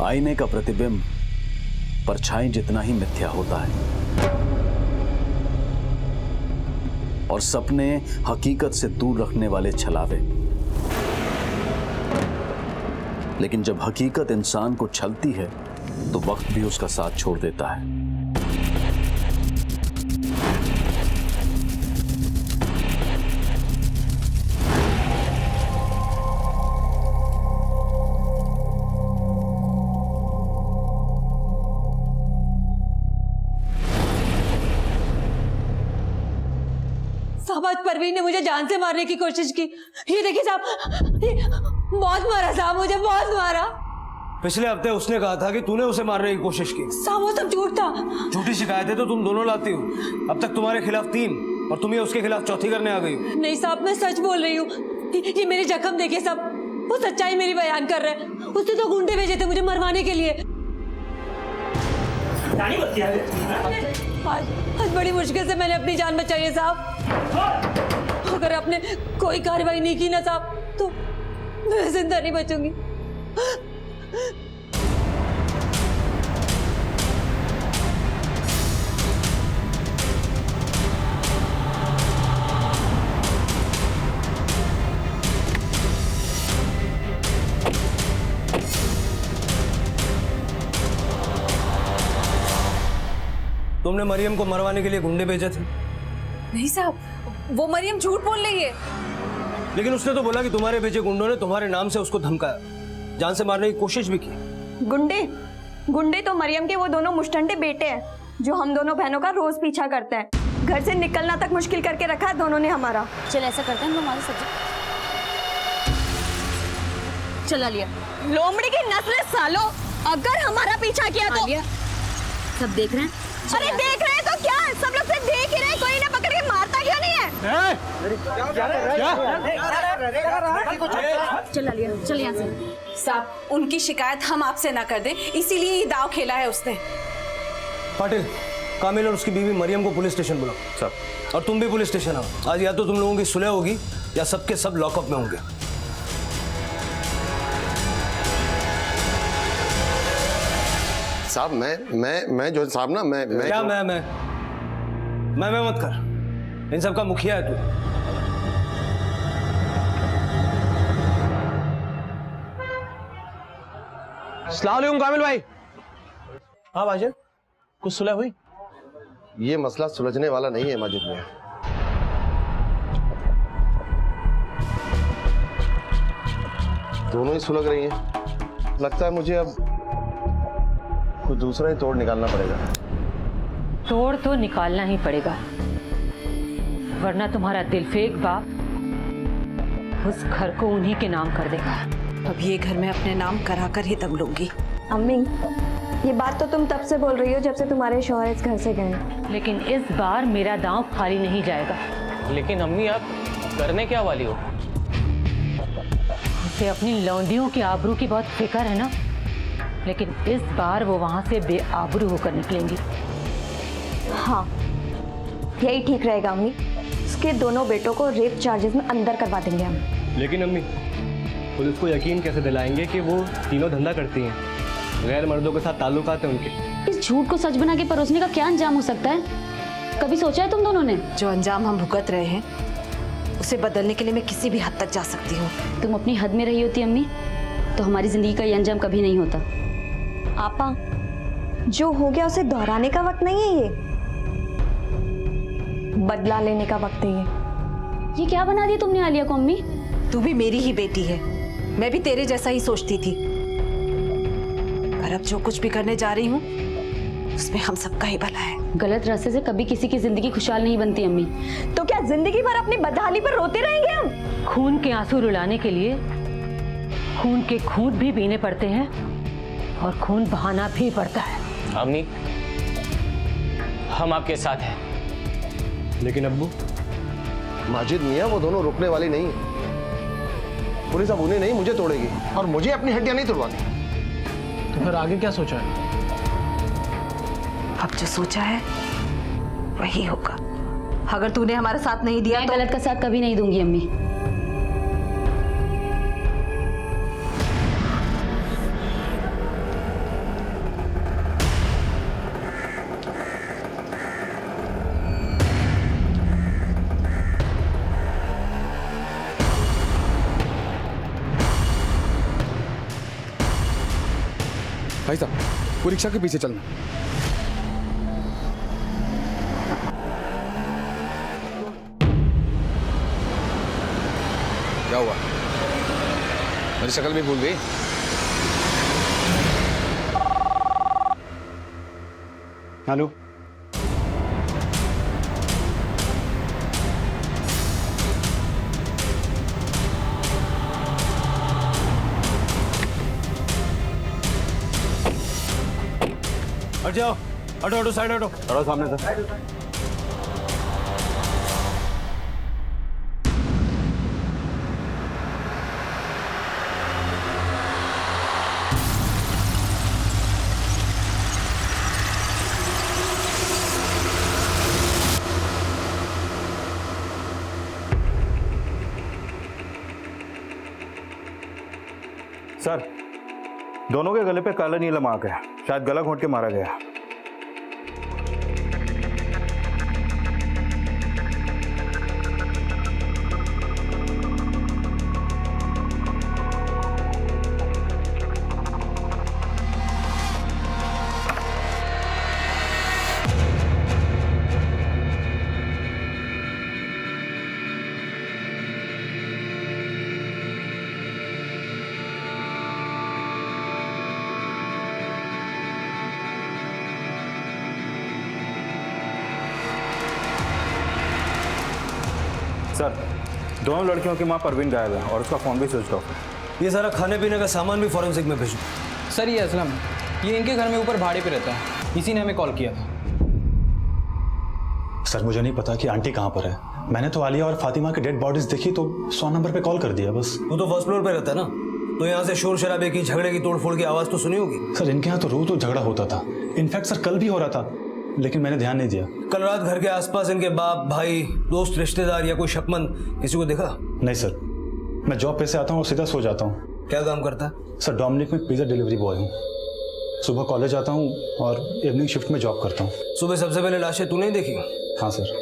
आईने का प्रतिबिंब परछाई जितना ही मिथ्या होता है और सपने हकीकत से दूर रखने वाले छलावे। लेकिन जब हकीकत इंसान को छलती है तो वक्त भी उसका साथ छोड़ देता है। साहब आज परवीन ने मुझे जान से मारने की कोशिश की। ये देखिए साहब, ये बहुत मारा साहब, मुझे बहुत मारा। पिछले हफ्ते उसने कहा था कि तूने उसे मारने की कोशिश की। साहब वो सब झूठ था। झूठी शिकायतें तो तुम दोनों लाती हो। अब तक तुम्हारे खिलाफ 3 और तुम ये उसके खिलाफ चौथी करने आ गई हो। नहीं साहब, मैं सच बोल रही हूँ। ये मेरे जख्म देखिए साहब, वो सच्चाई मेरी बयान कर रहे हैं। उसने तो गुंडे भेजे थे मुझे मरवाने के लिए। आज बड़ी मुश्किल से मैंने अपनी जान बचाई है साहब। अगर आपने कोई कार्रवाई नहीं की ना साहब तो मैं जिंदा नहीं बचूंगी। तुमने मरियम को मरवाने के लिए गुंडे भेजे थे? नहीं साहब, वो मरियम झूठ बोल रही है। लेकिन उसने तो बोला कि तुम्हारे भेजे गुंडों ने तुम्हारे नाम से उसको धमकाया, जान से मारने की कोशिश भी की। गुंडे तो मरियम के वो दोनों मुश्तंडे बेटे हैं जो हम दोनों बहनों का रोज पीछा करते हैं। घर से निकलना तक मुश्किल करके रखा है दोनों ने हमारा। चल ऐसा करते हैं, हम हमारे सब्जी चला लिया। लोमड़ी की नस्ल सालो, अगर हमारा पीछा किया तो सब देख रहे हैं। अरे देख रहे हैं तो क्या, सब लोग से देख ही रहे, कोई ना पकड़ के मारता क्यों नहीं है? चला लिया, चल यहाँ से। साहब उनकी शिकायत हम आपसे ना कर दें, इसीलिए ये दाव खेला है उसने। पाटिल, कामिल और उसकी बीवी मरियम को पुलिस स्टेशन बुलाओ। सर। और तुम भी पुलिस स्टेशन आओ। आज या तो तुम लोगों की सुलह होगी या सबके सब लॉकअप में होंगे। साहब मैं जो साहब ना मैं क्या मैं मत कर। इन सब का मुखिया है तू। अस्सलाम वालेकुम कामिल भाई। हाँ भाईजान, कुछ सुलह हुई? ये मसला सुलझने वाला नहीं है माजिद में। दोनों ही सुलग रही हैं। लगता है मुझे अब कुछ दूसरा ही तोड़ निकालना पड़ेगा। तोड़ तो निकालना ही पड़ेगा, वरना तुम्हारा दिलफेक बाप उस घर को उन्हीं के नाम कर देगा। अब ये घर में अपने नाम करा कर ही दम लूंगी। अम्मी, ये बात तो तुम तब से बोल रही हो जब से तुम्हारे शौहर इस घर से गए। लेकिन इस बार मेरा दांव खाली नहीं जाएगा। लेकिन अम्मी आप करने क्या वाली हो? उसे अपनी लौंडियों की आबरू की बहुत फिक्र है ना, लेकिन इस बार वो वहां से बेआबरू होकर निकलेंगी। हाँ, यही ठीक रहेगा अम्मी। उसके दोनों बेटों को रेप चार्जेस में अंदर करवा देंगे हम। लेकिन अम्मी, पुलिस को यकीन कैसे दिलाएंगे कि वो तीनों धंधा करती हैं, गैर मर्दों के साथ ताल्लुकात हैं उनके? इस झूठ को सच बना के परोसने का क्या अंजाम हो सकता है? कभी सोचा है तुम दोनों ने? जो अंजाम हम भुगत रहे हैं उसे बदलने के लिए मैं किसी भी हद तक जा सकती हूँ। तुम अपनी हद में रही होती अम्मी तो हमारी जिंदगी का ये अंजाम कभी नहीं होता। आपा, जो हो गया उसे दोहराने का वक्त नहीं है, ये बदला लेने का वक्त है। ये क्या बना दिया तुमने आलिया को अम्मी? तू भी मेरी ही बेटी है, मैं भी तेरे जैसा ही सोचती थी। पर अब जो कुछ भी करने जा रही हूँ उसमें हम सबका ही भला है। गलत रास्ते से कभी किसी की जिंदगी खुशहाल नहीं बनती अम्मी। तो क्या जिंदगी भर अपनी बदहाली पर रोते रहेंगे हम? खून के आंसू रुलाने के लिए खून के घूंट भी पीने पड़ते हैं और खून बहाना भी पड़ता है। अम्मी, हम आपके साथ हैं। लेकिन अब्बू, माजिद मियाँ वो दोनों रुकने वाली नहीं है। पुलिस अब उन्हें नहीं मुझे तोड़ेगी और मुझे अपनी हड्डियां नहीं तोड़वानी। तो फिर आगे क्या सोचा है? अब जो सोचा है वही होगा। अगर तूने हमारा साथ नहीं दिया मैं तो गलत का साथ कभी नहीं दूंगी अम्मी। भाई साहब वो रिक्शा के पीछे चलना। क्या हुआ? मेरी शक्ल भी भूल गई? हेलो, हट जाओ, हटो हटो, साइड हटो। थोड़ा सामने से। सर, दोनों के गले पे काला नीला मार्क है, शायद गला घोंट के मारा गया। सर, दोनों लड़कियों की मां परवीन गायब है और उसका फोन भी स्विच ऑफ है। ये सारा खाने पीने का सामान भी फॉरेंसिक में भेजो। सर ये असलम, ये इनके घर में ऊपर भाड़े पे रहता है, इसी ने हमें कॉल किया था। सर मुझे नहीं पता कि आंटी कहाँ पर है। मैंने तो आलिया और फातिमा की डेड बॉडीज देखी तो 100 नंबर पे कॉल कर दिया बस। वो तो फर्स्ट फ्लोर पे रहता है ना, तो यहाँ से शोर शराबे की, झगड़े की, तोड़फोड़ की आवाज तो सुनी होगी। सर इनके यहाँ तो रोज तो झगड़ा होता था, इनफैक्ट सर कल भी हो रहा था, लेकिन मैंने ध्यान नहीं दिया। कल रात घर के आसपास इनके बाप, भाई, दोस्त, रिश्तेदार या कोई शकमंद किसी को देखा? नहीं सर, मैं जॉब पे से आता हूँ और सीधा सो जाता हूँ। क्या काम करता है? सर डोमिनिक में पिज्जा डिलीवरी बॉय हूँ। सुबह कॉलेज आता हूँ और इवनिंग शिफ्ट में जॉब करता हूँ। सुबह सबसे पहले लाशें तूने ही देखी? हाँ सर,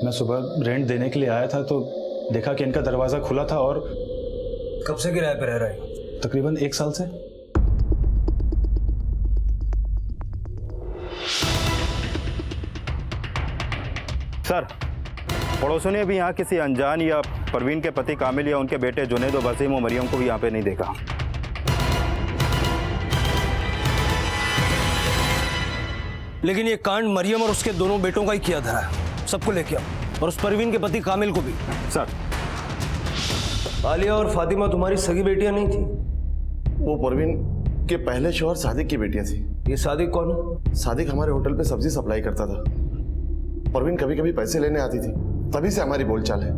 मैं सुबह रेंट देने के लिए आया था तो देखा कि इनका दरवाज़ा खुला था। और कब से किराए पे रह रहा है? तकरीबन 1 साल से। सर, पड़ोसियों ने भी यहाँ किसी अनजान या परवीन के पति कामिल या उनके बेटे जुनैद और वसीम और मरियम को भी यहाँ पे नहीं देखा। लेकिन ये कांड मरियम और उसके दोनों बेटों का ही किया धरा है। सबको लेके आओ, और उस परवीन के पति कामिल को भी। सर, आलिया और फातिमा तुम्हारी सगी बेटियां नहीं थी? वो परवीन के पहले शौहर सादिक की बेटियां थी। ये सादिक कौन है? सादिक हमारे होटल पे सब्जी सप्लाई करता था। परवीन कभी कभी पैसे लेने आती थी, तभी से हमारी बोलचाल है।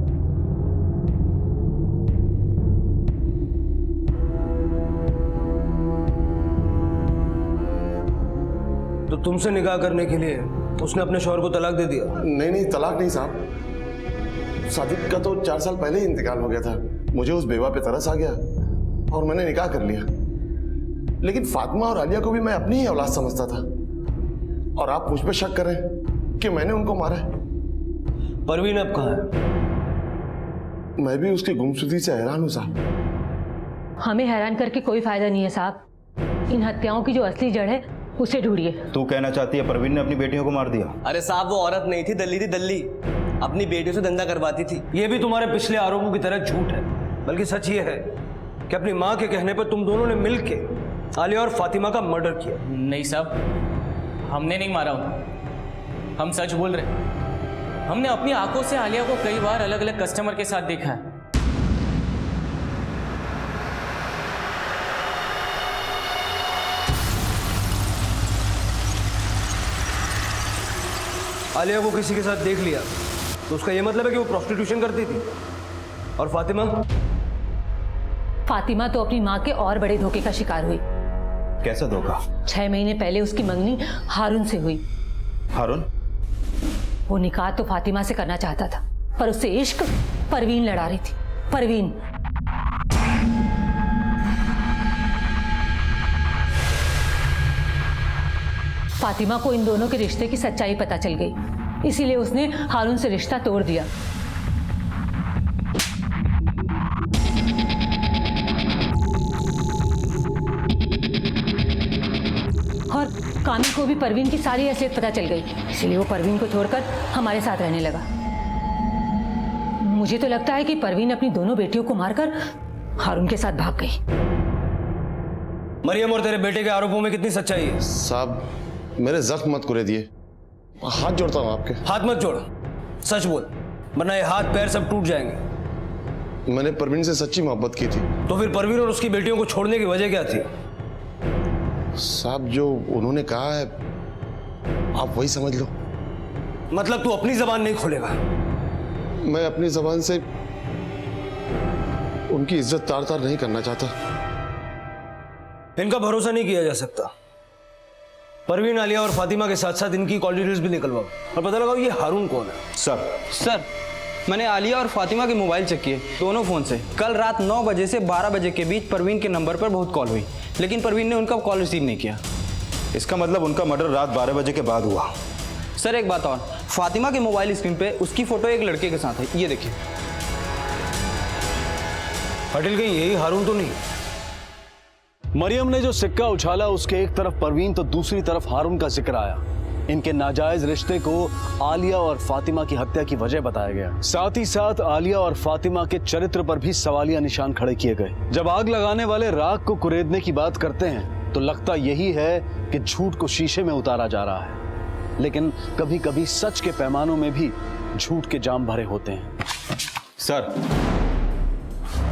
तो तुमसे निकाह करने के लिए उसने अपने शौहर को तलाक दे दिया? नहीं, तलाक नहीं साहब। सादिक का तो 4 साल पहले ही इंतकाल हो गया था। मुझे उस बेवा पे तरस आ गया और मैंने निकाह कर लिया। लेकिन फातिमा और आलिया को भी मैं अपनी ही औलाद समझता था, और आप मुझ पे शक कर रहे हैं कि मैंने उनको मारा है। परवीन अब कहाँ है? मैं भी उसकी गुमशुदगी से हैरान हूं साहब। हमें हैरान करके कोई फायदा नहीं है साहब। इन हत्याओं की जो असली जड़ है उसे ढूंढिए। तू कहना चाहती है परवीन ने अपनी बेटियों को मार दिया? अरे साहब वो औरत नहीं थी, दल्ली थी, दल्ली अपनी बेटियों से धंधा करवाती थी। ये भी तुम्हारे पिछले आरोपों की तरह झूठ है, बल्कि सच ये है कि अपनी माँ के कहने पर तुम दोनों ने मिलके आलिया और फातिमा का मर्डर किया। नहीं साहब, हमने नहीं मारा उन्हें, हम सच बोल रहे। हमने अपनी आंखों से आलिया को कई बार अलग अलग कस्टमर के साथ देखा है। आलिया को किसी के साथ देख लिया तो उसका ये मतलब है कि वो प्रोस्टिट्यूशन करती थी? और फातिमा? फातिमा तो अपनी माँ के और बड़े धोखे का शिकार हुई। कैसा धोखा? 6 महीने पहले उसकी मंगनी हारून से हुई। हारून? वो निकाह तो फातिमा से करना चाहता था, पर उससे इश्क परवीन लड़ा रही थी। परवीन फातिमा को इन दोनों के रिश्ते की सच्चाई पता चल गई, इसीलिए उसने हारून से रिश्ता तोड़ दिया। और कामिल को भी परवीन की सारी असलियत पता चल गई, इसलिए वो परवीन को छोड़कर हमारे साथ रहने लगा। मुझे तो लगता है कि परवीन अपनी दोनों बेटियों को मारकर हारून के साथ भाग गई। मरियम और तेरे बेटे के आरोपों में कितनी सच्चाई है? साहब मेरे जख्म मत कुरे दिए, हाथ जोड़ता हूँ आपके। हाथ मत जोड़, सच बोल, वरना ये हाथ पैर सब टूट जाएंगे। मैंने परवीन से सच्ची मोहब्बत की थी। तो फिर परवीन और उसकी बेटियों को छोड़ने की वजह क्या थी? साहब जो उन्होंने कहा है आप वही समझ लो। मतलब तू अपनी जबान नहीं खोलेगा? मैं अपनी जबान से उनकी इज्जत तार तार नहीं करना चाहता। इनका भरोसा नहीं किया जा सकता। परवीन, आलिया और फातिमा के साथ साथ इनकी कॉल डिटेल्स भी निकलवाओ और पता लगाओ ये हारून कौन है। सर मैंने आलिया और फातिमा के मोबाइल चेक किए दोनों फ़ोन से। कल रात 9 बजे से 12 बजे के बीच परवीन के नंबर पर बहुत कॉल हुई, लेकिन परवीन ने उनका कॉल रिसीव नहीं किया। इसका मतलब उनका मर्डर रात 12 बजे के बाद हुआ। सर एक बात और, फातिमा के मोबाइल स्क्रीन पे उसकी फ़ोटो एक लड़के के साथ है, ये देखिए। पाटिल कहीं यही हारून तो नहीं? मरियम ने जो सिक्का उछाला उसके एक तरफ परवीन तो दूसरी तरफ हारून का जिक्र आया। इनके नाजायज रिश्ते को आलिया और फातिमा की हत्या की वजह बताया गया। साथ ही साथ आलिया और फातिमा के चरित्र पर भी सवालिया निशान खड़े किए गए। जब आग लगाने वाले राख को कुरेदने की बात करते हैं तो लगता यही है कि झूठ को शीशे में उतारा जा रहा है, लेकिन कभी कभी सच के पैमानों में भी झूठ के जाम भरे होते हैं। सर,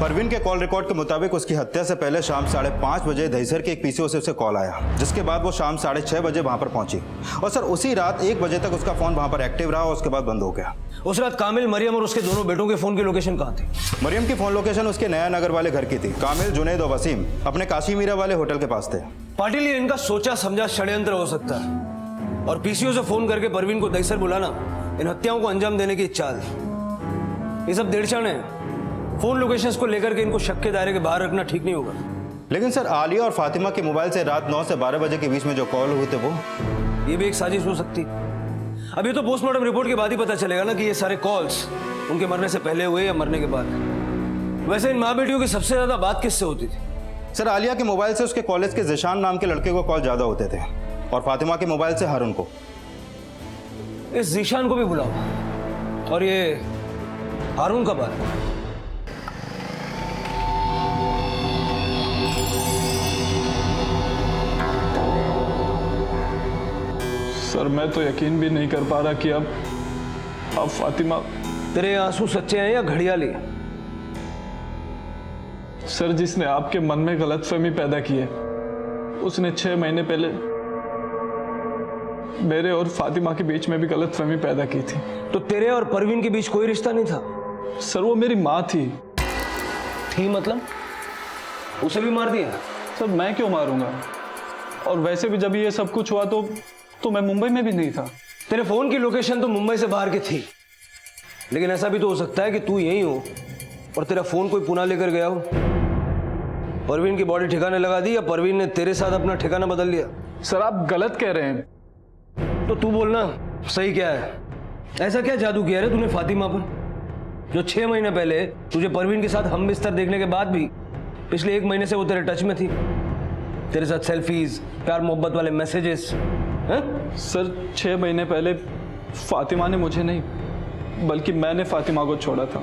परवीन के कॉल रिकॉर्ड के मुताबिक उसकी हत्या से पहले शाम 5:30 बजे दहीसर के एक पीसीओ से उसे कॉल आया, जिसके बाद वो शाम 6:30 बजे वहां पर पहुंची और सर उसी रात 1 बजे तक उसका फोन वहां पर एक्टिव रहा और उसके बाद बंद हो गया। उस रात कामिल, मरियम और उसके दोनों बेटों के फोन की लोकेशन कहाँ थी? मरियम की फोन लोकेशन उसके नया नगर वाले घर की थी। कामिल, जुनैद और वसीम अपने काशी मीरा वाले होटल के पास थे। पाटिल, ये इनका सोचा समझा षड्यंत्र हो सकता है और पीसीओ से फोन करके परवीन को दहीसर बुलाना इन हत्याओं को अंजाम देने की चाल। ये सब देड़चन है। फोन लोकेशंस को लेकर के इनको शक के दायरे के बाहर रखना ठीक नहीं होगा। लेकिन सर, आलिया और फातिमा के मोबाइल से रात 9 से 12 बजे के बीच में जो कॉल हुए थे वो ये भी एक साजिश हो सकती। अभी तो पोस्टमार्टम रिपोर्ट के बाद ही पता चलेगा ना कि ये सारे कॉल्स उनके मरने से पहले हुए या मरने के बाद। वैसे इन माँ बेटियों की सबसे ज्यादा बात किससे होती थी? सर, आलिया के मोबाइल से उसके कॉलेज के जिशान नाम के लड़के को कॉल ज्यादा होते थे और फातिमा के मोबाइल से हारून को। इस जिशान को भी बुलाओ। और ये हारून कब आया? सर मैं तो यकीन भी नहीं कर पा रहा कि अब फातिमा। तेरे आंसू सच्चे हैं या घड़ियाली? सर, जिसने आपके मन में गलतफहमी पैदा की है उसने 6 महीने पहले मेरे और फातिमा के बीच में भी गलतफहमी पैदा की थी। तो तेरे और परवीन के बीच कोई रिश्ता नहीं था? सर वो मेरी माँ थी। मतलब उसे भी मार दिया? सर मैं क्यों मारूंगा, और वैसे भी जब ये सब कुछ हुआ तो मैं मुंबई में भी नहीं था। तेरे फोन की लोकेशन तो मुंबई से बाहर की थी, लेकिन ऐसा भी तो हो सकता है कि तू यहीं हो और तेरा फोन कोई पुणे लेकर गया हो। परवीन की बॉडी ठिकाने लगा दी या परवीन ने तेरे साथ अपना ठिकाना बदल लिया? सर आप गलत कह रहे हैं। तो तू बोलना सही क्या है? ऐसा क्या जादू किया रे तूने फातिमा पर, जो 6 महीने पहले तुझे परवीन के साथ हम बिस्तर देखने के बाद भी पिछले 1 महीने से वो तेरे टच में थी? तेरे साथ सेल्फीज, प्यार मोहब्बत वाले मैसेजेस। सर 6 महीने पहले फातिमा ने मुझे नहीं बल्कि मैंने फातिमा को छोड़ा था,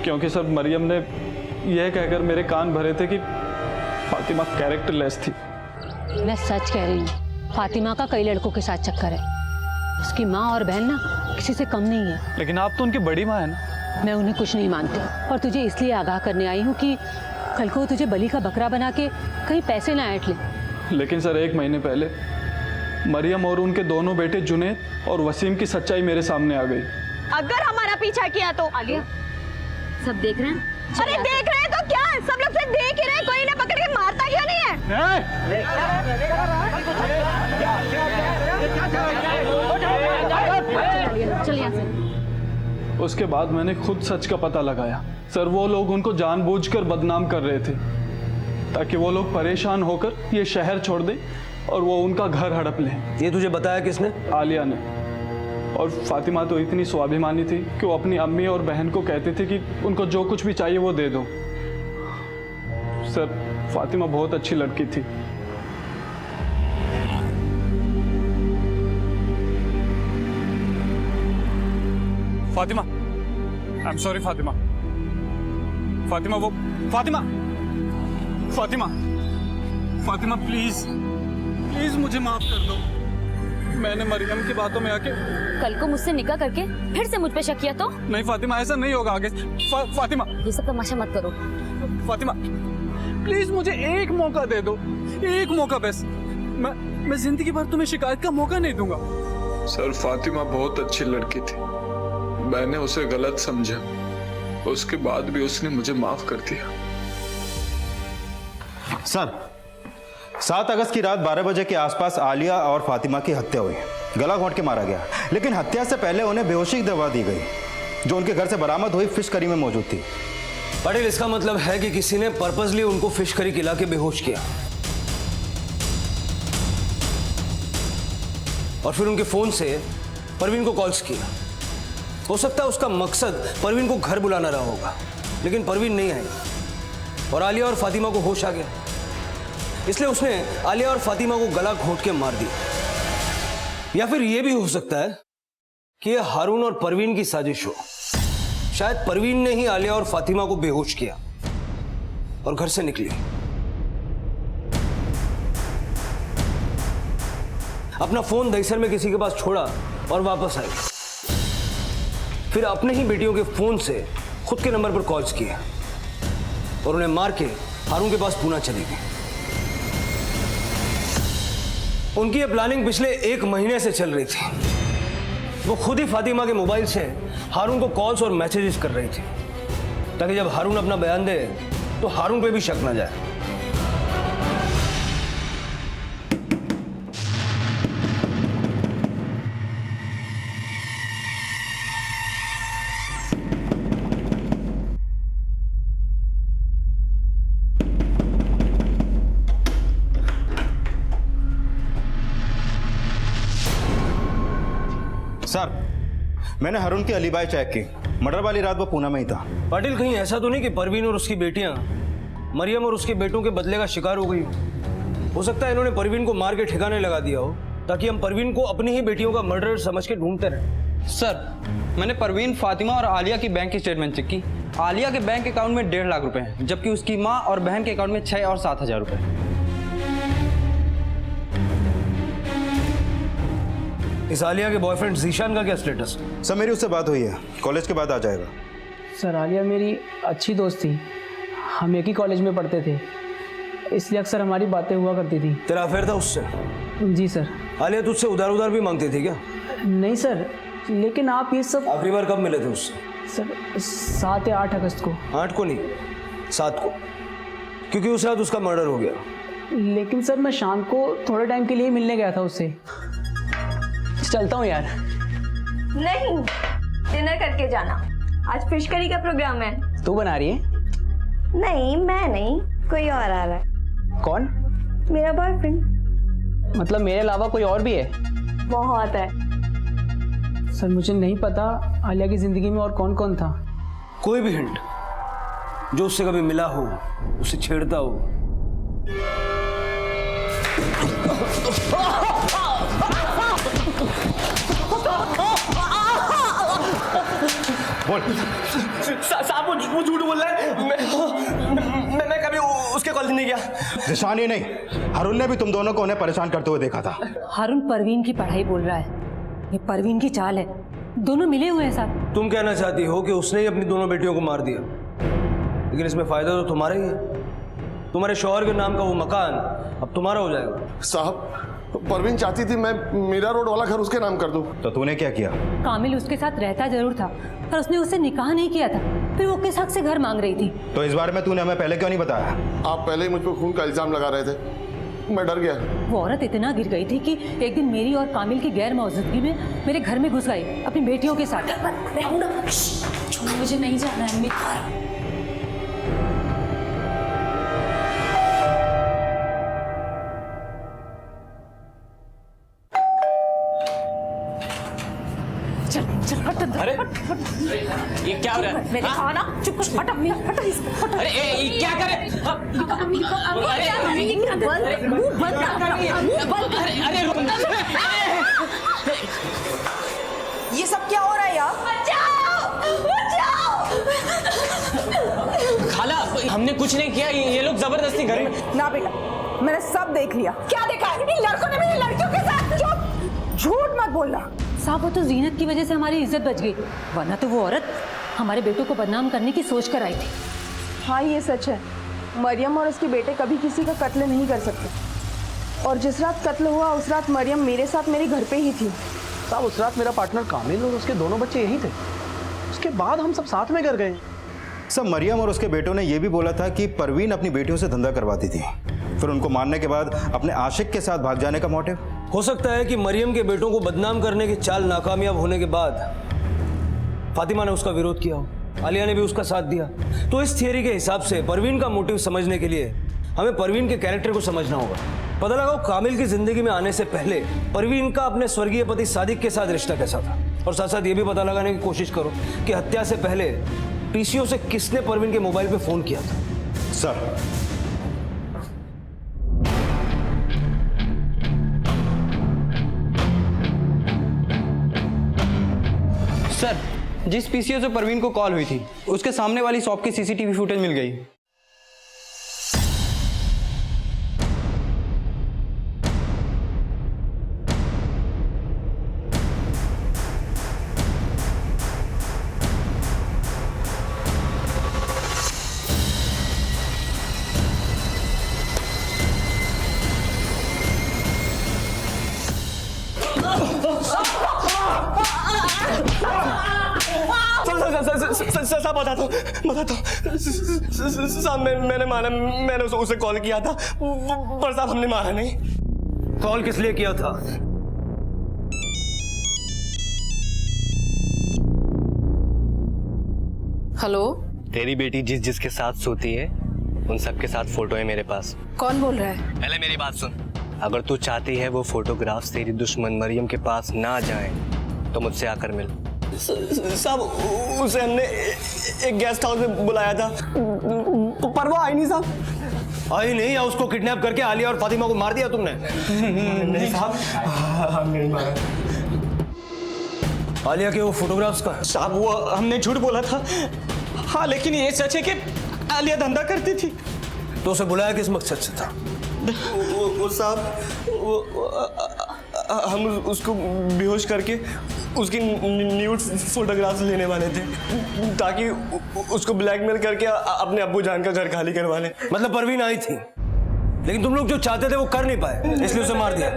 क्योंकि सर मरियम ने यह कहकर मेरे कान भरे थे कि फातिमा कैरेक्टरलेस थी। मैं सच कह रही हूँ, फातिमा का कई लड़कों के साथ चक्कर है। उसकी माँ और बहन ना किसी से कम नहीं है। लेकिन आप तो उनकी बड़ी माँ है ना। मैं उन्हें कुछ नहीं मानती और तुझे इसलिए आगाह करने आई हूँ कि कल को तुझे बलि का बकरा बना के कहीं पैसे ना ऐंठ ले। लेकिन सर 1 महीने पहले मरियम और उनके दोनों बेटे जुनैद और वसीम की सच्चाई मेरे सामने आ गई। अगर हमारा पीछा किया तो आलिया, सब देख रहे हैं? अरे देख रहे हैं तो क्या, सब लोग सिर्फ देख ही रहे हैं, कोई इन्हें पकड़ के मारता क्यों नहीं है? चलिए यहाँ से। उसके बाद मैंने खुद सच का पता लगाया। सर वो लोग उनको जानबूझकर बदनाम कर रहे थे ताकि वो लोग परेशान होकर ये शहर छोड़ दें और वो उनका घर हड़प लें। ये तुझे बताया किसने? आलिया ने। और फातिमा तो इतनी स्वाभिमानी थी कि वो अपनी अम्मी और बहन को कहती थी कि उनको जो कुछ भी चाहिए वो दे दो। सर फातिमा बहुत अच्छी लड़की थी, Fatima, I am sorry Fatima. Fatima वो फातिमा फातिमा फातिमा प्लीज प्लीज मुझे माफ कर दो। मैंने मरियम की बातों में आके कल को मुझसे निकाह करके फिर से मुझ पे शक किया तो? नहीं फातिमा, ऐसा नहीं होगा आगे। फातिमा, ये सब तमाशा मत करो। फातिमा प्लीज मुझे एक मौका दे दो, एक मौका बस। मैं जिंदगी भर तुम्हें शिकायत का मौका नहीं दूंगा। सर, फातिमा बहुत अच्छी लड़की थी, मैंने उसे गलत समझा, उसके बाद भी उसने मुझे माफ कर दिया। सर, 7 अगस्त की रात 12 बजे के आसपास आलिया और फातिमा की हत्या हुई। गला घोंट के मारा गया, लेकिन हत्या से पहले उन्हें बेहोशी की दवा दी गई जो उनके घर से बरामद हुई फिश करी में मौजूद थी। पाटिल, इसका मतलब है कि किसी ने पर्पसली उनको फिश करी खिला के बेहोश किया और फिर उनके फोन से परवीन को कॉल्स किया। हो सकता है उसका मकसद परवीन को घर बुलाना रहा होगा, लेकिन परवीन नहीं आई और आलिया और फातिमा को होश आ गया, इसलिए उसने आलिया और फातिमा को गला घोंट के मार दिया। या फिर यह भी हो सकता है कि यह हारून और परवीन की साजिश हो। शायद परवीन ने ही आलिया और फातिमा को बेहोश किया और घर से निकली, अपना फोन दहीसर में किसी के पास छोड़ा और वापस आई, फिर अपने ही बेटियों के फोन से खुद के नंबर पर कॉल्स किए और उन्हें मार के हारून के पास पूना चली गई। उनकी ये प्लानिंग पिछले 1 महीने से चल रही थी। वो खुद ही फातिमा के मोबाइल से हारून को कॉल्स और मैसेजेस कर रही थी ताकि जब हारून अपना बयान दे तो हारून पे भी शक ना जाए। सर, मैंने हारून की अलीबाई चेक की। मर्डर वाली रात वो पूना में ही था। पाटिल, कहीं ऐसा तो नहीं कि परवीन और उसकी बेटियां मरियम और उसके बेटों के बदले का शिकार हो गई हो सकता है इन्होंने परवीन को मार के ठिकाने लगा दिया हो ताकि हम परवीन को अपनी ही बेटियों का मर्डर समझ के ढूंढते रहे। सर, मैंने परवीन, फातिमा और आलिया की बैंक की स्टेटमेंट चेक की। आलिया के बैंक अकाउंट में 1.5 लाख रुपए हैं, जबकि उसकी माँ और बहन के अकाउंट में 6 और 7 हजार रुपए। इस आलिया के बॉयफ्रेंड जीशान का क्या स्टेटस? सर, मेरी उससे बात हुई है, कॉलेज के बाद आ जाएगा। सर, आलिया मेरी अच्छी दोस्त थी, हम एक ही कॉलेज में पढ़ते थे, इसलिए अक्सर हमारी बातें हुआ करती थी। तेरा अफेयर था उससे? जी सर। आलिया तुझसे उधार भी मांगती थी क्या? नहीं सर, लेकिन आप ये सब। आखिरी बार कब मिले थे उससे? सर, 7 या 8 अगस्त को। 8 को नहीं, 7 को, क्योंकि उस रात उसका मर्डर हो गया। लेकिन सर, मैं शाम को थोड़े टाइम के लिए मिलने गया था उससे। चलता हूँ यार। नहीं, डिनर करके जाना, आज फिश करी का प्रोग्राम है। तू बना रही है? नहीं, मैं नहीं, कोई और आ रहा है। कौन? मेरा बॉयफ्रेंड। मतलब मेरे अलावा कोई और भी है? बहुत है सर। मुझे नहीं पता आलिया की जिंदगी में और कौन कौन था। कोई भी हिंट जो उससे कभी मिला हो, उसे छेड़ता हो। बोल। साहब, वो झूठ बोल रहा है। मैं कभी उसके कॉलेज नहीं गया। निशान ही नहीं, हारून ने भी तुम दोनों को उन्हें परेशान करते हुए देखा था। हारून परवीन की पढ़ाई बोल रहा है, ये परवीन की चाल है, दोनों मिले हुए हैं साथ। तुम कहना चाहती हो कि उसने ही अपनी दोनों बेटियों को मार दिया, लेकिन इसमें फायदा तो तुम्हारा ही है। तुम्हारे शौहर के नाम का वो मकान अब तुम्हारा हो जाएगा। साहब, परवीन चाहती थी मैं मीरा रोड वाला घर उसके नाम कर दूं। तो तूने क्या किया? कामिल उसके साथ रहता जरूर था, पर उसने उससे निकाह नहीं किया था, फिर वो किस हक से घर मांग रही थी। तो इस बारे में तूने हमें पहले क्यों नहीं बताया? आप पहले ही मुझ पर खून का इल्जाम लगा रहे थे, मैं डर गया। वो औरत इतना गिर गई थी कि एक दिन मेरी और कामिल की गैर मौजूदगी में मेरे घर में घुस गई अपनी बेटियों के साथ। मुझे नहीं जाना है। अरे ये क्या हो रहा है? मेरे खाना चुप हटा हटा। अरे ये क्या करे? ये सब क्या हो रहा है यार? खाला हमने कुछ नहीं किया, ये लोग जबरदस्ती घर में। ना बेटा, मैंने सब देख लिया। क्या देखा है? इन लड़कों ने मेरी लड़कियों के साथ। चुप, झूठ मत बोलना। साहब वो तो जीनत की वजह से हमारी इज्जत बच गई, वरना तो वो औरत हमारे बेटों को बदनाम करने की सोच कर आई थी। हाँ ये सच है, मरियम और उसके बेटे कभी किसी का कत्ल नहीं कर सकते। और जिस रात कत्ल हुआ उस रात मरियम मेरे साथ मेरे घर पे ही थी। साहब उस रात मेरा पार्टनर कामिल और उसके दोनों बच्चे यहीं थे। उसके बाद हम सब साथ में घर गए। सब मरियम और उसके बेटों ने यह भी बोला था कि परवीन अपनी बेटियों से धंधा करवाती थी, फिर उनको मारने के बाद अपने आशिक के साथ भाग जाने का मोटिव। हो सकता है कि मरियम के बेटों को बदनाम करने की चाल नाकामयाब होने के बाद फातिमा ने उसका विरोध किया हो, आलिया ने भी उसका साथ दिया। तो इस थियरी के हिसाब से परवीन का मोटिव समझने के लिए हमें परवीन के कैरेक्टर को समझना होगा। पता लगाओ कामिल की जिंदगी में आने से पहले परवीन का अपने स्वर्गीय पति सादिक के साथ रिश्ता कैसा था, और साथ साथ ये भी पता लगाने की कोशिश करो कि हत्या से पहले पीसीओ से किसने परवीन के मोबाइल पे फोन किया था। सर, जिस पीसीओ से परवीन को कॉल हुई थी उसके सामने वाली शॉप की सीसीटीवी फुटेज मिल गई। साहब बताता हूँ साहब, मैंने माना, मैंने उसे कॉल किया था, पर साहब हमने मारा नहीं। कॉल किस लिए किया था? हेलो, तेरी बेटी जिस जिसके साथ सोती है उन सब के साथ फोटो है मेरे पास। कौन बोल रहा है? पहले मेरी बात सुन, अगर तू चाहती है वो फोटोग्राफ्स तेरी दुश्मन मरियम के पास ना जाएं, तो मुझसे आकर मिल। साहब उसे हमने एक गेस्ट हाउस में बुलाया था, पर वो आई नहीं साहब। आई नहीं, या उसको किडनैप करके आलिया और फातिमा को मार दिया तुमने? नहीं साहब, हम नहीं मारा। आलिया के वो फोटोग्राफ्स का? साहब वो हमने झूठ बोला था। हाँ लेकिन ये सच है कि आलिया धंधा करती थी। तो उसे बुलाया किस मकसद से था? वो साहब हम उसको बेहोश करके उसकी न्यूड फोटोग्राफ्स लेने वाले थे, ताकि उसको ब्लैकमेल करके अपने अब्बू जान का घर खाली करवा लें। मतलब परवीन आई थी, लेकिन तुम लोग जो चाहते थे वो कर नहीं पाए, इसलिए उसे मार दिया।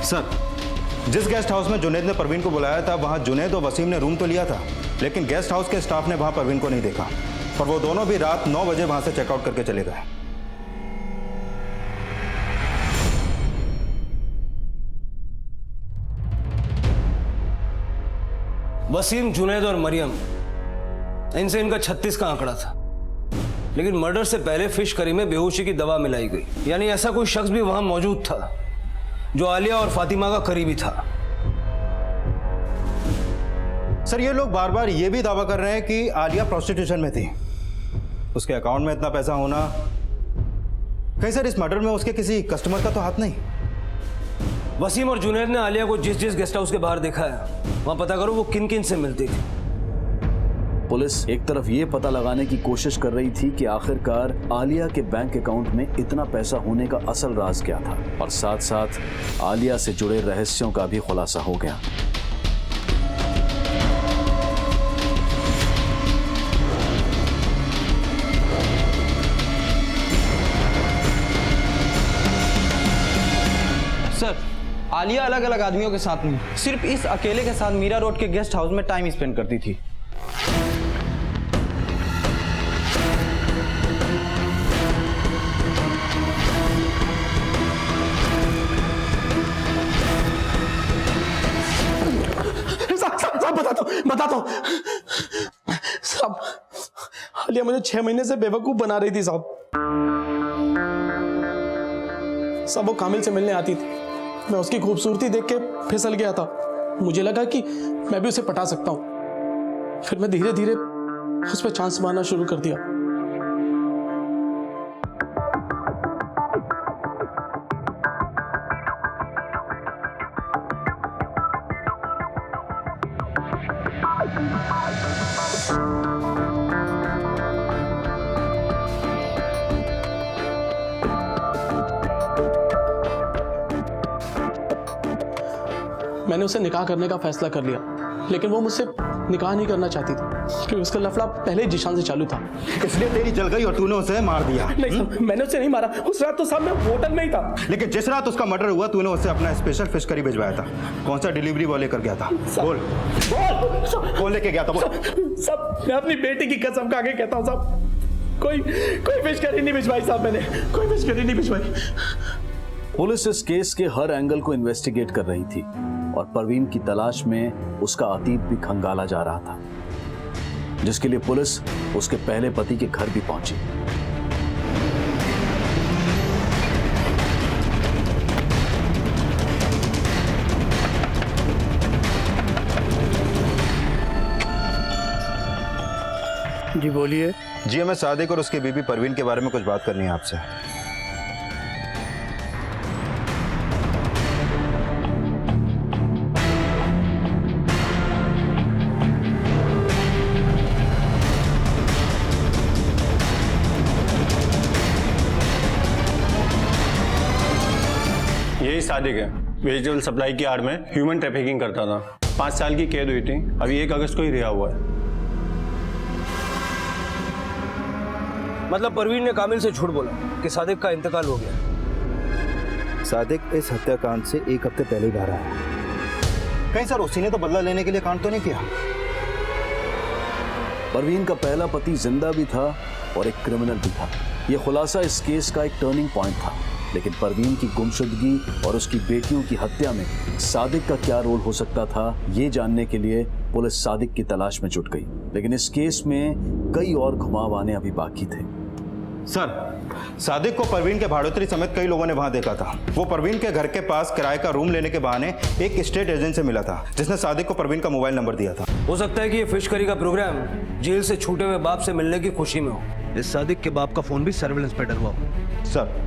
सर, जिस गेस्ट हाउस में जुनैद ने परवीन को बुलाया था वहां जुनैद और वसीम ने रूम तो लिया था, लेकिन गेस्ट हाउस के स्टाफ ने वहां परवीन को नहीं देखा, और वो दोनों भी रात 9 बजे वहां से चेकआउट करके चले गए। वसीम, जुनैद और मरियम, इनसे इनका 36 का आंकड़ा था, लेकिन मर्डर से पहले फिश करी में बेहोशी की दवा मिलाई गई। यानी ऐसा कोई शख्स भी वहां मौजूद था जो आलिया और फातिमा का करीबी था। सर, ये लोग बार बार ये भी दावा कर रहे हैं कि आलिया प्रोस्टिट्यूशन में थी, उसके अकाउंट में इतना पैसा होना। कहीं सर इस मर्डर में उसके किसी कस्टमर का तो हाथ नहीं? वसीम और जुनैद ने आलिया को जिस जिस गेस्ट हाउस के बाहर देखा है वहां पता करो वो किन किन से मिलती थी। पुलिस एक तरफ ये पता लगाने की कोशिश कर रही थी कि आखिरकार आलिया के बैंक अकाउंट में इतना पैसा होने का असल राज क्या था, और साथ साथ आलिया से जुड़े रहस्यों का भी खुलासा हो गया। सर, आलिया अलग अलग आदमियों के साथ नहीं, सिर्फ इस अकेले के साथ मीरा रोड के गेस्ट हाउस में टाइम स्पेंड करती थी। बताता हूँ साहब, आलिया मुझे 6 महीने से बेवकूफ बना रही थी साहब। वो कामिल से मिलने आती थी, मैं उसकी खूबसूरती देख के फिसल गया था। मुझे लगा कि मैं भी उसे पटा सकता हूँ। फिर मैं धीरे धीरे उस पर चांस मारना शुरू कर दिया। मैंने उसे निकाह करने का फैसला कर लिया, लेकिन वो मुझसे निकाह नहीं करना चाहती थी क्योंकि उसका लफड़ा पहले ही जीशान से चालू था। इसलिए तेरी जल गई और तूने उसे मार दिया। नहीं साहब, मैंने उसे नहीं मारा। उस रात तो साहब मैं होटल में ही था। लेकिन जिस रात उसका मर्डर हुआ तूने उसे अपना स्पेशल फिश करी भिजवाया था। कौन सा डिलीवरी बॉय लेकर गया था? बोल कौन लेके गया था? साहब मैं अपनी बेटी की कसम खा के कहता हूँ साहब, कोई फिश करी नहीं भिजवाई साहब, मैंने कोई फिश करी नहीं भिजवाई। पुलिस इस केस के हर एंगल को इन्वेस्टिगेट कर रही थी और परवीन की तलाश में उसका अतीत भी खंगाला जा रहा था, जिसके लिए पुलिस उसके पहले पति के घर भी पहुंची। जी बोलिए। जी हमें सादिक और उसकी बीबी परवीन के बारे में कुछ बात करनी है आपसे। यही सादिक है, वेजिटेबल सप्लाई की आड़ में ह्यूमन ट्रैफिकिंग करता था। 5 साल की कैद हुई थी, अभी 1 अगस्त को ही रिहा हुआ है। मतलब परवीन ने कामिल से झूठ बोला कि सादिक का इंतकाल हो गया। सादिक इस हत्याकांड से 1 हफ्ते पहले ही बाहर आया। कहीं सर उसी ने तो बदला लेने के लिए कांड तो नहीं किया? परवीन का पहला पति जिंदा भी था और एक क्रिमिनल भी था। यह खुलासा इस केस का एक टर्निंग पॉइंट था। लेकिन परवीन की गुमशुदगी और उसकी बेटियों की हत्या में सादिक का क्या रोल हो सकता था, ये जानने के लिए पुलिस सादिक की तलाश में जुट गई। लेकिन इस केस में कई और घुमाव आने अभी बाकी थे। सर सादिक को परवीन के भाड़ोतरी समेत कई लोगों ने वहां देखा था। वो परवीन के घर के पास किराए का रूम लेने के बहाने एक स्टेट एजेंट से मिला था, जिसने सादिक को परवीन का मोबाइल नंबर दिया था। हो सकता है कि ये फिश करी का प्रोग्राम जेल से छूटे हुए बाप से मिलने की खुशी में हो। इस सादिक के बाप का फोन भी सर्विलेंस पे डलवा हो। सर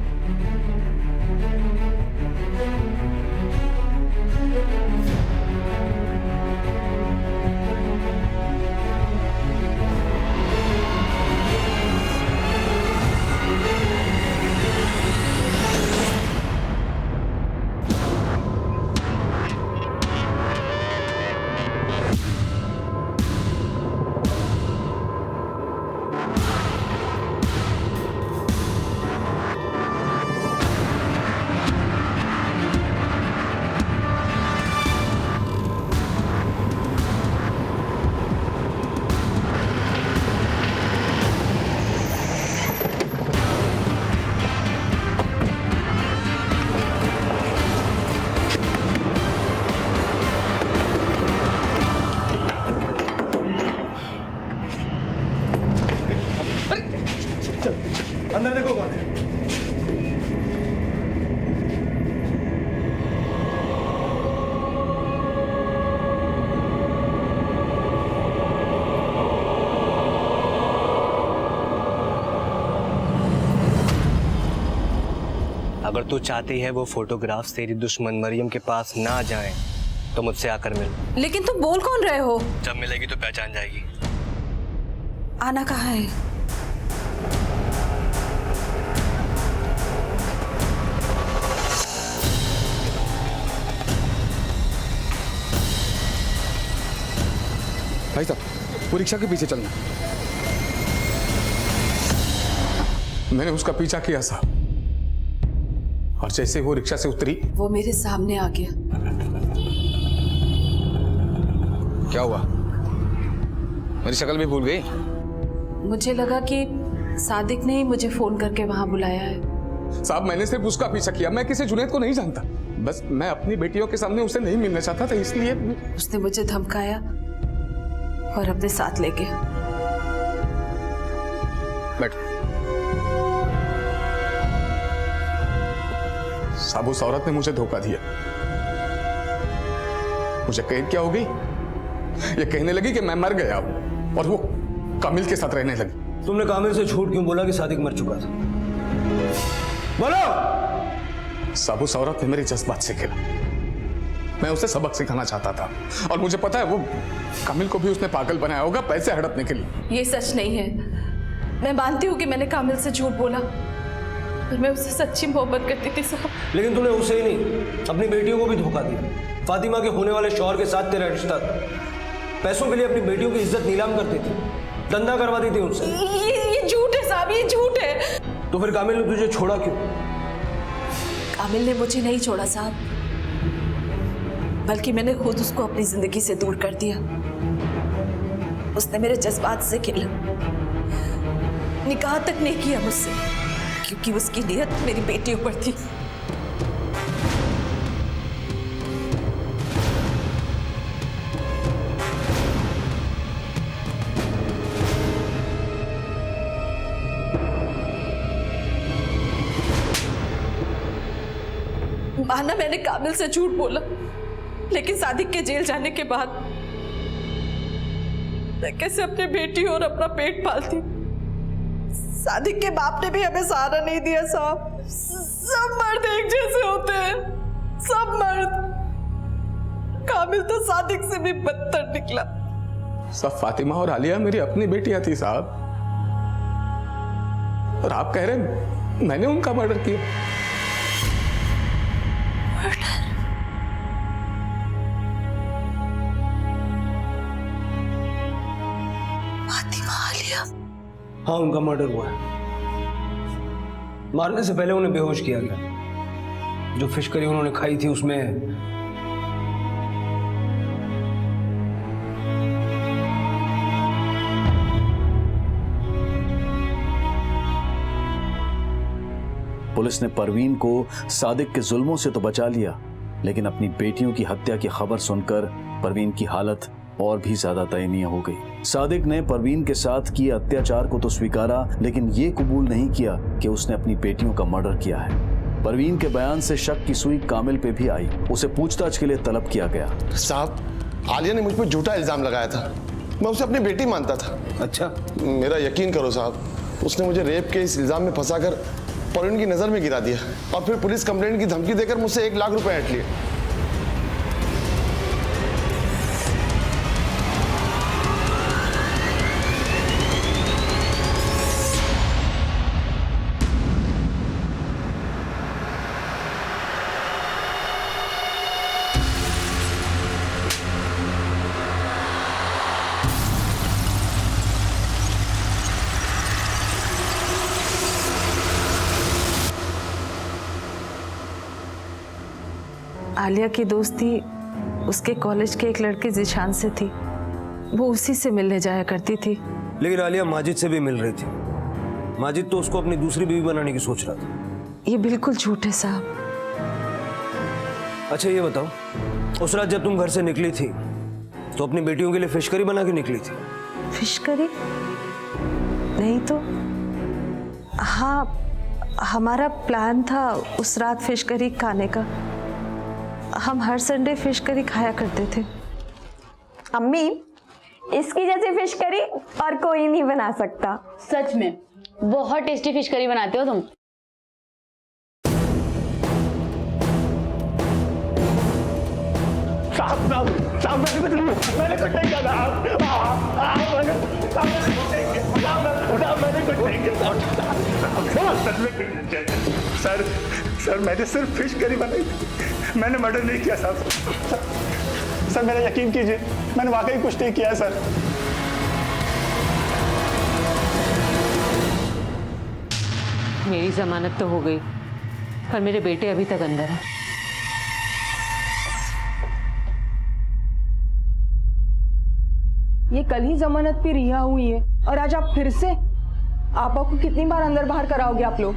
अंदर देखो कौन है। अगर तू चाहती है वो फोटोग्राफ्स तेरी दुश्मन मरियम के पास ना जाएं, तो मुझसे आकर मिल। लेकिन तुम बोल कौन रहे हो? जब मिलेगी तो पहचान जाएगी। आना कहाँ है? भाई साहब वो रिक्शा के पीछे चलना। मैंने उसका पीछा किया साहब, और जैसे वो रिक्शा से उतरी वो मेरे सामने आ गया। क्या हुआ? मेरी शक्ल भी भूल गई? मुझे लगा कि सादिक ने ही मुझे फोन करके वहां बुलाया है। साहब मैंने सिर्फ उसका पीछा किया, मैं किसी जुनैद को नहीं जानता। बस मैं अपनी बेटियों के सामने उसे नहीं मिलना चाहता था, इसलिए उसने मुझे धमकाया और अपने साथ ले गया। बैठ। साहब उस औरत ने मुझे धोखा दिया। मुझे कैद क्या हो गई? ये कहने लगी कि मैं मर गया हूं और वो कामिल के साथ रहने लगी। तुमने कामिल से झूठ क्यों बोला कि सादिक मर चुका था? बोलो। साहब उस औरत ने मेरे जज्बात से खेला। मैं उसे सबक सिखाना चाहता था और मुझे पता है वो कामिल को भी उसने पागल बनाया होगा पैसे हड़पने के लिए। ये सच नहीं है। मैं मानती हूँ कि मैंने कामिल से झूठ बोला, पर मैं उससे सच्ची मोहब्बत करती थी साहब। लेकिन तूने उसे ही नहीं, अपनी बेटियों को भी धोखा दिया। फातिमा के होने वाले शौहर के साथ तेरा रिश्ता था। पैसों के लिए अपनी बेटियों की इज्जत नीलाम करती थी, धंधा करवाती थी उनसे। ये झूठ है साहब, ये झूठ है। तो फिर कामिल ने तुझे छोड़ा क्यों? कामिल ने मुझे नहीं छोड़ा साहब, बल्कि मैंने खुद उसको अपनी जिंदगी से दूर कर दिया। उसने मेरे जज्बात से खेला, निकाह तक नहीं किया मुझसे, क्योंकि उसकी नियत मेरी बेटियों पर थी। माना मैंने कामिल से झूठ बोला, लेकिन सादिक के जेल जाने के बाद मैं कैसे अपनी बेटी और अपना पेट पालती? सादिक के बाप ने भी हमें सहारा नहीं दिया साहब। सब मर्द एक जैसे होते हैं, सब मर्द। कामिल तो सादिक से भी बदतर निकला। सब फातिमा और आलिया मेरी अपनी बेटियां थी साहब, और आप कह रहे मैंने उनका मर्डर किया? फातिमा आलिया? हाँ, उनका मर्डर हुआ है। मारने से पहले उन्हें बेहोश किया गया। जो फिश करी उन्होंने खाई थी उसमें पुलिस ने परवीन को सादिक के जुल्मों से तो बचा लिया, लेकिन अपनी बेटियों की हत्या की खबर सुनकर परवीन की हालत और भी ज्यादा दयनीय हो गई। सादिक ने परवीन के साथ किए अत्याचार को तो स्वीकारा, लेकिन ये कबूल नहीं किया कि उसने अपनी बेटियों का मर्डर किया है। परवीन के बयान से शक की सुई कामिल पे भी आई। उसे पूछताछ के लिए तलब किया गया। साहब, आलिया ने मुझ पर झूठा इल्जाम लगाया था। मैं उसे अपनी बेटी मानता था। अच्छा? मेरा यकीन करो साहब, उसने मुझे रेप के इस इल्जाम में फंसाकर परवीन की नजर में गिरा दिया और फिर पुलिस कंप्लेंट की धमकी देकर मुझसे 1 लाख रुपए ऐंठ लिए। आलिया की दोस्ती उसके कॉलेज के एक लड़के जिशान से थी। वो उसी से मिलने जाया करती थी। लेकिन आलिया माजिद से भी मिल रही थी। माजिद तो उसको अपनी दूसरी बीवी बनाने की सोच रहा था। ये बिल्कुल झूठ है साहब। अच्छा ये बताओ, उस रात जब तुम घर से निकली थी तो अपनी बेटियों के लिए फिश करी बना के निकली थी? Fish curry? नहीं तो। हाँ, हमारा प्लान था उस रात फिश करी खाने का। हम हर संडे फिश करी खाया करते थे। अम्मी, इसकी जैसी फिश करी और कोई नहीं बना सकता। सच में बहुत टेस्टी फिश करी बनाते हो तुम। सर मैंने सिर्फ फिश करी बनाई थी, मैंने मर्डर नहीं किया साहब। सर मेरा यकीन कीजिए, मैंने वाकई कुछ नहीं किया सर। मेरी जमानत तो हो गई, पर मेरे बेटे अभी तक अंदर हैं। ये कल ही जमानत पे रिहा हुई है और आज आप फिर से? आपा को कितनी बार अंदर बाहर कराओगे आप लोग?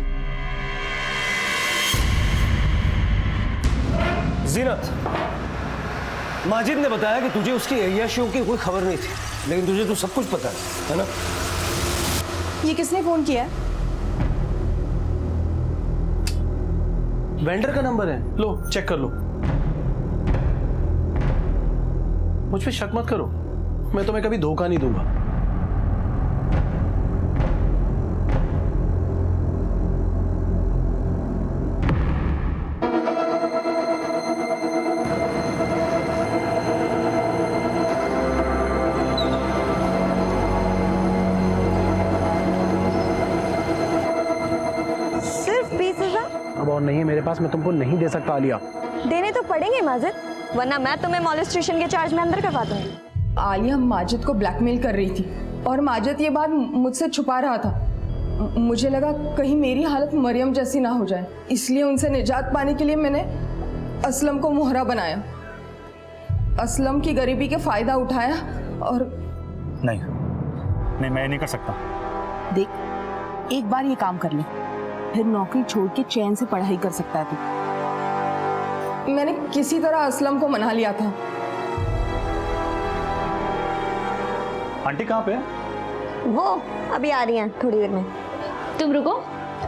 जीनत, माजिद ने बताया कि तुझे उसकी अय्याशियों की कोई खबर नहीं थी, लेकिन तुझे तो सब कुछ पता है ना? ये किसने फोन किया? वेंडर का नंबर है, लो चेक कर लो। मुझ पे शक मत करो, मैं तुम्हें कभी धोखा नहीं दूंगा। सिर्फ 20,000? अब और नहीं है मेरे पास, मैं तुमको नहीं दे सकता आलिया। देने तो पड़ेंगे माजिद, वरना मैं तुम्हें मॉलेस्टेशन के चार्ज में अंदर करवा दूंगी। आलिया माजिद को ब्लैकमेल कर रही थी और माजिद ये बात मुझसे छुपा रहा था। मुझे लगा कहीं मेरी हालत मरियम जैसी ना हो जाए, इसलिए उनसे निजात पाने के लिए मैंने असलम को मोहरा बनाया। असलम की गरीबी के फायदा उठाया और नहीं, मैं नहीं कर सकता। देख, एक बार ये काम कर ले, फिर नौकरी छोड़ के चैन से पढ़ाई कर सकता है तू। मैंने किसी तरह असलम को मना लिया था। आंटी कहाँ पे? वो अभी आ रही हैं थोड़ी देर में। तुम रुको,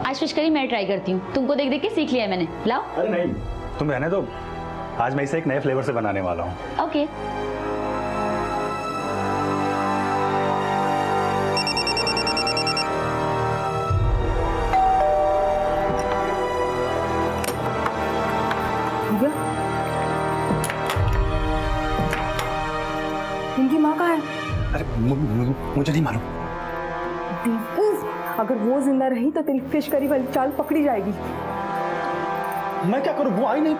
आज फिश करी मैं ट्राई करती हूँ। तुमको देख देख के सीख लिया है मैंने। लाओ। अरे नहीं, तुम रहने दो, आज मैं इसे एक नए फ्लेवर से बनाने वाला हूँ। ओके। इनकी माँ कहाँ है? अरे मुझे नहीं मालूम। अगर वो जिंदा रही तो तेरी फिश करी वाली चाल पकड़ी जाएगी। मैं क्या करूं, वो आई नहीं।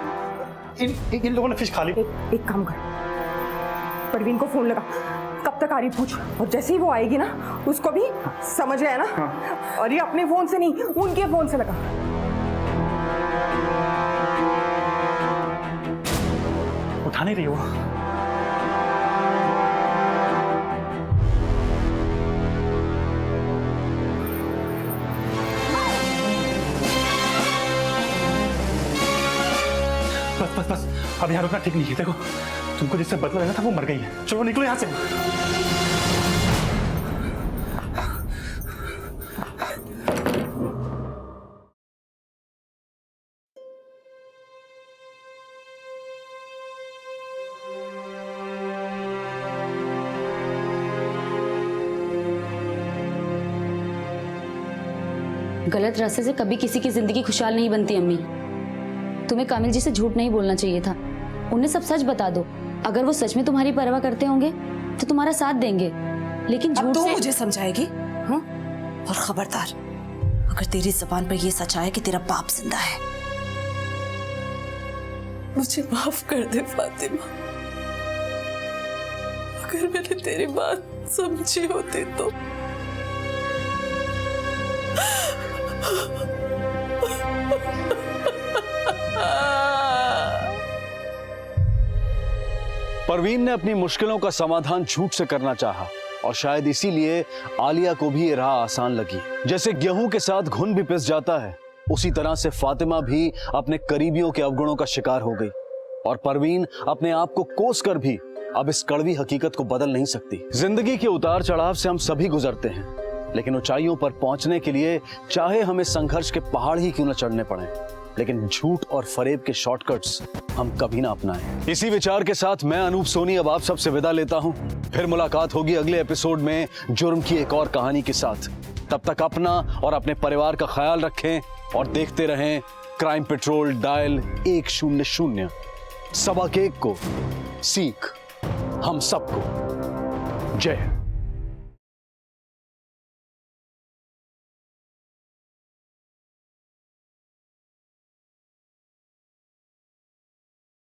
इन लोगों ने फिश खा ली। एक काम कर, परवीन को फोन लगा, कब तक आ रही पूछ, और जैसे ही वो आएगी ना उसको भी समझ गया ना। हाँ। और ये अपने फोन से नहीं, उनके फोन से लगा। उठा नहीं रही वो। बस अब यहाँ रुकना ठीक नहीं है। देखो, तुमको जिससे बदला लेना था वो मर गई है। चलो निकलो यहाँ से। गलत रास्ते से कभी किसी की जिंदगी खुशहाल नहीं बनती अम्मी। तुम्हें कामिल जी से झूठ नहीं बोलना चाहिए था। उन्हें सब सच बता दो। अगर वो सच में तुम्हारी परवाह करते होंगे तो तुम्हारा साथ देंगे, लेकिन झूठ तो से मुझे समझाएगी। हाँ? और खबरदार, अगर तेरी जबान पर ये सच आया कि तेरा बाप जिंदा है, मुझे माफ कर दे फातिमा। अगर मैंने तेरी बात समझी होती तो। परवीन ने अपनी मुश्किलों का समाधान झूठ से करना चाहा और शायद इसीलिए आलिया को भी ये राह आसान लगी। जैसे गेहूं के साथ घुन भी पिस जाता है, उसी तरह से फातिमा भी अपने करीबियों के अवगुणों का शिकार हो गई और परवीन अपने आप को कोस कर भी अब इस कड़वी हकीकत को बदल नहीं सकती। जिंदगी के उतार चढ़ाव से हम सभी गुजरते हैं, लेकिन ऊंचाइयों पर पहुंचने के लिए चाहे हमें संघर्ष के पहाड़ ही क्यों न चढ़ने पड़े, लेकिन झूठ और फरेब के शॉर्टकट्स हम कभी ना अपनाएं। इसी विचार के साथ मैं अनूप सोनी अब आप सबसे विदा लेता हूं। फिर मुलाकात होगी अगले एपिसोड में जुर्म की एक और कहानी के साथ। तब तक अपना और अपने परिवार का ख्याल रखें और देखते रहें क्राइम पेट्रोल डायल 100। सबक एक को सीख हम सबको। जय हिंद।